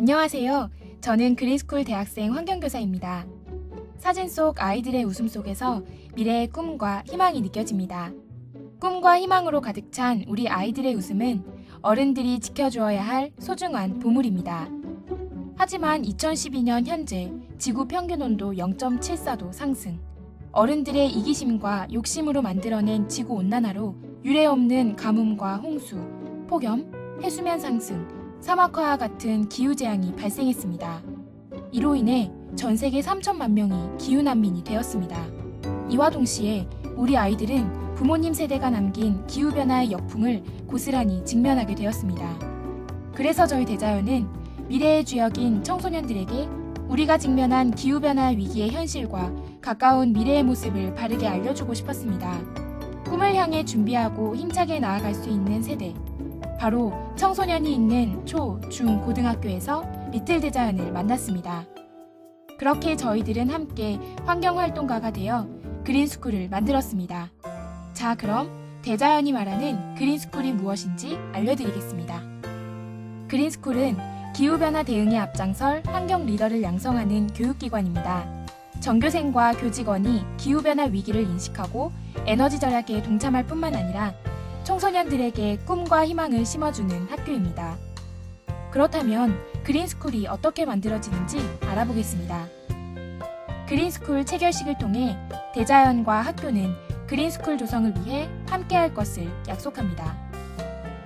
안녕하세요. 저는 그린스쿨 대학생 환경교사입니다. 사진 속 아이들의 웃음 속에서 미래의 꿈과 희망이 느껴집니다. 꿈과 희망으로 가득 찬 우리 아이들의 웃음은 어른들이 지켜주어야 할 소중한 보물입니다. 하지만 2012년 현재 지구 평균 온도 0.74도 상승, 어른들의 이기심과 욕심으로 만들어낸 지구 온난화로 유례없는 가뭄과 홍수, 폭염, 해수면 상승, 사막화와 같은 기후재앙이 발생했습니다. 이로 인해 전 세계 3천만 명이 기후난민이 되었습니다. 이와 동시에 우리 아이들은 부모님 세대가 남긴 기후변화의 역풍을 고스란히 직면하게 되었습니다. 그래서 저희 대자연은 미래의 주역인 청소년들에게 우리가 직면한 기후변화 위기의 현실과 가까운 미래의 모습을 바르게 알려주고 싶었습니다. 꿈을 향해 준비하고 힘차게 나아갈 수 있는 세대, 바로 청소년이 있는 초, 중, 고등학교에서 리틀 대자연을 만났습니다. 그렇게 저희들은 함께 환경활동가가 되어 그린스쿨을 만들었습니다. 자, 그럼 대자연이 말하는 그린스쿨이 무엇인지 알려드리겠습니다. 그린스쿨은 기후변화 대응에 앞장설 환경 리더를 양성하는 교육기관입니다. 전교생과 교직원이 기후변화 위기를 인식하고 에너지 절약에 동참할 뿐만 아니라 청소년들에게 꿈과 희망을 심어주는 학교입니다. 그렇다면 그린스쿨이 어떻게 만들어지는지 알아보겠습니다. 그린스쿨 체결식을 통해 대자연과 학교는 그린스쿨 조성을 위해 함께할 것을 약속합니다.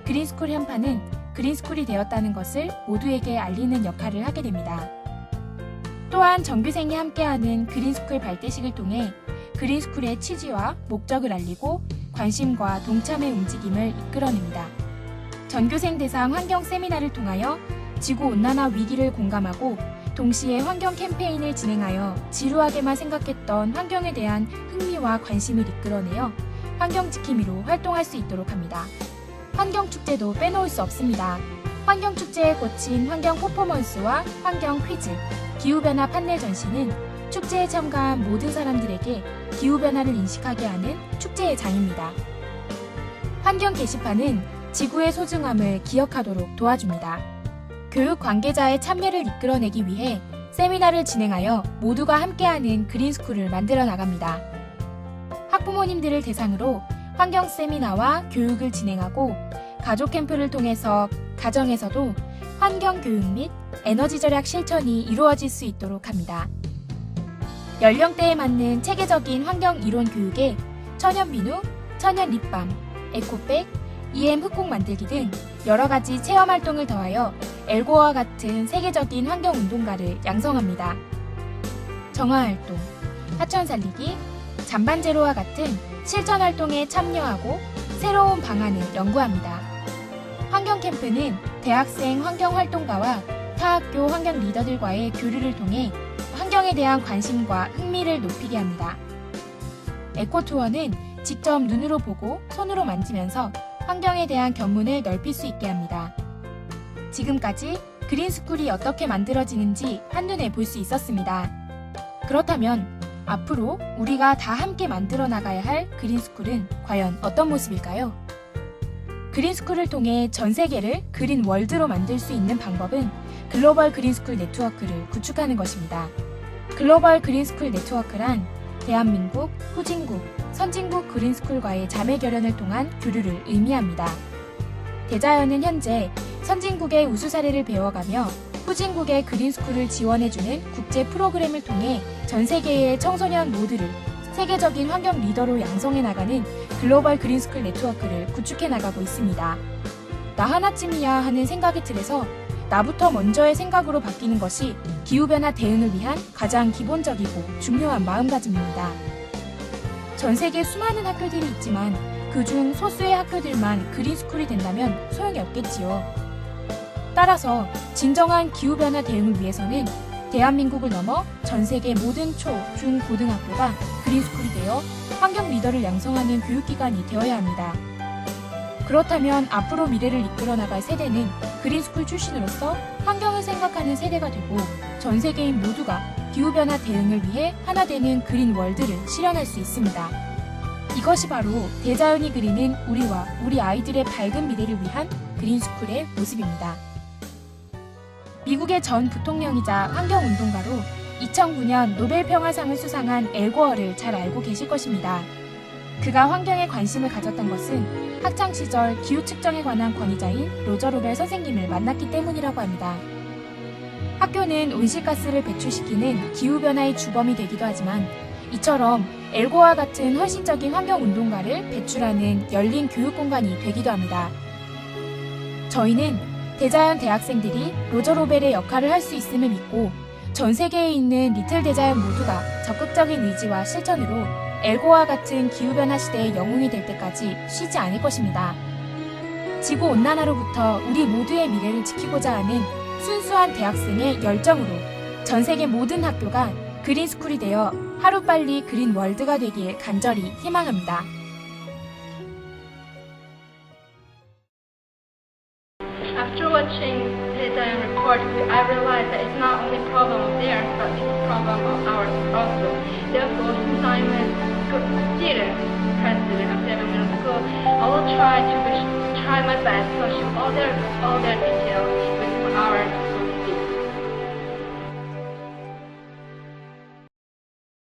그린스쿨 현판은 그린스쿨이 되었다는 것을 모두에게 알리는 역할을 하게 됩니다. 또한 전교생이 함께하는 그린스쿨 발대식을 통해 그린스쿨의 취지와 목적을 알리고 관심과 동참의 움직임을 이끌어냅니다. 전교생 대상 환경 세미나를 통하여 지구온난화 위기를 공감하고 동시에 환경 캠페인을 진행하여 지루하게만 생각했던 환경에 대한 흥미와 관심을 이끌어내어 환경 지킴이로 활동할 수 있도록 합니다. 환경축제도 빼놓을 수 없습니다. 환경축제에 꽂힌 환경 퍼포먼스와 환경 퀴즈, 기후변화 판넬 전시는 축제에 참가한 모든 사람들에게 기후변화를 인식하게 하는 축제의 장입니다. 환경 게시판은 지구의 소중함을 기억하도록 도와줍니다. 교육 관계자의 참여를 이끌어내기 위해 세미나를 진행하여 모두가 함께하는 그린스쿨을 만들어 나갑니다. 학부모님들을 대상으로 환경 세미나와 교육을 진행하고 가족 캠프를 통해서 가정에서도 환경 교육 및 에너지 절약 실천이 이루어질 수 있도록 합니다. 연령대에 맞는 체계적인 환경 이론 교육에 천연 비누, 천연 립밤, 에코백, EM 흑곡 만들기 등 여러 가지 체험 활동을 더하여 엘고와 같은 세계적인 환경 운동가를 양성합니다. 정화 활동, 하천 살리기, 잔반 제로와 같은 실천 활동에 참여하고 새로운 방안을 연구합니다. 환경 캠프는 대학생 환경 활동가와 타 학교 환경 리더들과의 교류를 통해 환경에 대한 관심과 흥미를 높이게 합니다. 에코투어는 직접 눈으로 보고 손으로 만지면서 환경에 대한 견문을 넓힐 수 있게 합니다. 지금까지 그린스쿨이 어떻게 만들어지는지 한눈에 볼 수 있었습니다. 그렇다면 앞으로 우리가 다 함께 만들어 나가야 할 그린스쿨은 과연 어떤 모습일까요? 그린스쿨을 통해 전 세계를 그린 월드로 만들 수 있는 방법은 글로벌 그린스쿨 네트워크를 구축하는 것입니다. 글로벌 그린스쿨 네트워크란 대한민국, 후진국, 선진국 그린스쿨과의 자매 결연을 통한 교류를 의미합니다. 대자연은 현재 선진국의 우수 사례를 배워가며 후진국의 그린스쿨을 지원해주는 국제 프로그램을 통해 전 세계의 청소년 모두를 세계적인 환경 리더로 양성해 나가는 글로벌 그린스쿨 네트워크를 구축해 나가고 있습니다. 나 하나쯤이야 하는 생각의 틀에서 나부터 먼저의 생각으로 바뀌는 것이 기후변화 대응을 위한 가장 기본적이고 중요한 마음가짐입니다. 전 세계 수많은 학교들이 있지만 그중 소수의 학교들만 그린스쿨이 된다면 소용이 없겠지요. 따라서 진정한 기후변화 대응을 위해서는 대한민국을 넘어 전 세계 모든 초, 중, 고등학교가 그린스쿨이 되어 환경 리더를 양성하는 교육기관이 되어야 합니다. 그렇다면 앞으로 미래를 이끌어 나갈 세대는 그린스쿨 출신으로서 환경을 생각하는 세대가 되고 전 세계인 모두가 기후변화 대응을 위해 하나 되는 그린 월드를 실현할 수 있습니다. 이것이 바로 대자연이 그리는 우리와 우리 아이들의 밝은 미래를 위한 그린스쿨의 모습입니다. 미국의 전 부통령이자 환경운동가로 2009년 노벨 평화상을 수상한 엘 고어를 잘 알고 계실 것입니다. 그가 환경에 관심을 가졌던 것은 학창시절 기후 측정에 관한 권위자인 로저 로벨 선생님을 만났기 때문이라고 합니다. 학교는 온실가스를 배출시키는 기후변화의 주범이 되기도 하지만 이처럼 엘 고어와 같은 헌신적인 환경운동가를 배출하는 열린 교육공간이 되기도 합니다. 저희는 대자연 대학생들이 로저 로벨의 역할을 할 수 있음을 믿고 전 세계에 있는 리틀 대자연 모두가 적극적인 의지와 실천으로 엘 고어와 같은 기후변화 시대의 영웅이 될 때까지 쉬지 않을 것입니다. 지구온난화로부터 우리 모두의 미래를 지키고자 하는 순수한 대학생의 열정으로 전 세계 모든 학교가 그린스쿨이 되어 하루빨리 그린 월드가 되길 간절히 희망합니다. After watching the Dayan report, I realized that it's not only a problem of theirs, but it's a problem of ours also. Therefore, since I'm a student president of Dayan Middle School, I will try my best to achieve all their